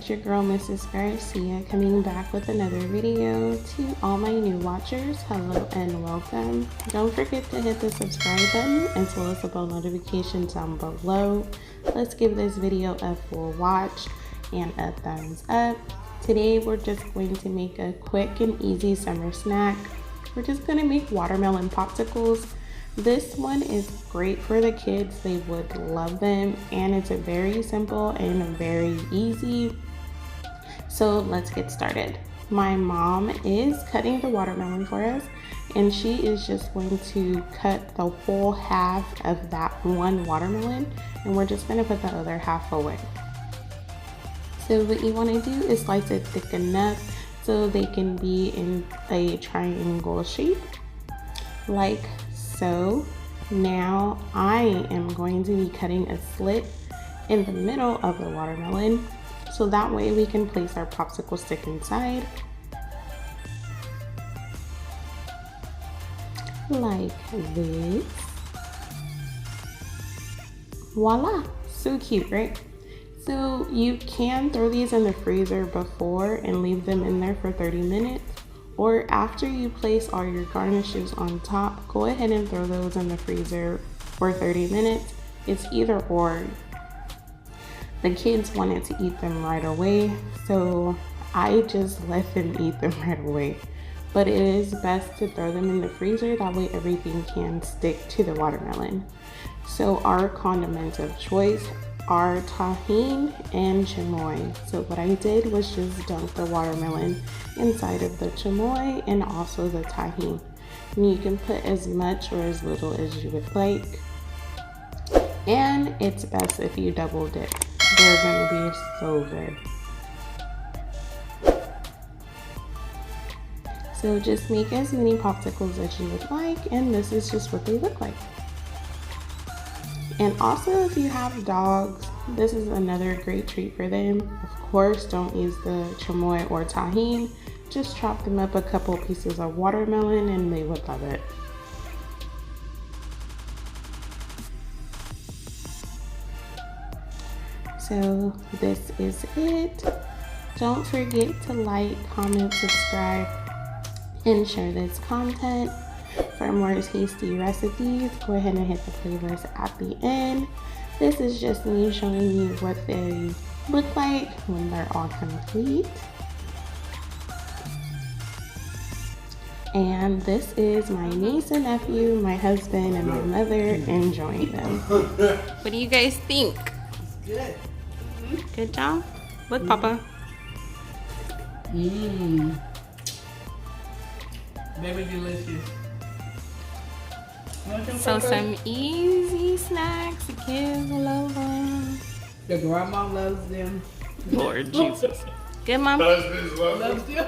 it's your girl Mrs. Garcia coming back with another video. To all my new watchers, hello and welcome. Don't forget to hit the subscribe button as well as the bell notification down below. Let's give this video a full watch and a thumbs up. Today we're just going to make a quick and easy summer snack. We're just going to make watermelon popsicles. This one is great for the kids. They would love them, and it's a very simple and very easy. So let's get started. My mom is cutting the watermelon for us, and she is just going to cut the whole half of that one watermelon, and we're just going to put the other half away. So what you want to do is slice it thick enough so they can be in a triangle shape, like so. Now I am going to be cutting a slit in the middle of the watermelon so that way we can place our popsicle stick inside, like this. Voila, so cute, right? So you can throw these in the freezer before and leave them in there for 30 minutes. Or after you place all your garnishes on top, go ahead and throw those in the freezer for 30 minutes. It's either or. The kids wanted to eat them right away, so I just let them eat them right away. But it is best to throw them in the freezer, that way everything can stick to the watermelon. So our condiments of choice are tajin and chamoy. So what I did was just dunk the watermelon inside of the chamoy and also the tajin. And you can put as much or as little as you would like. And it's best if you double dip. They're gonna be so good. So just make as many popsicles as you would like, and this is just what they look like. And also, if you have dogs, this is another great treat for them. Of course, don't use the chamoy or tajin. Just chop them up a couple pieces of watermelon and they would love it. So this is it. Don't forget to like, comment, subscribe, and share this content. For more tasty recipes, go ahead and hit the playlist at the end. This is just me showing you what they look like when they're all complete. And this is my niece and nephew, my husband, and my mother enjoying them. What do you guys think? It's good. Good job? With Papa. Very delicious. So some easy snacks, the kids love them. The grandma loves them. Lord Jesus. Good, Mom? Loves them.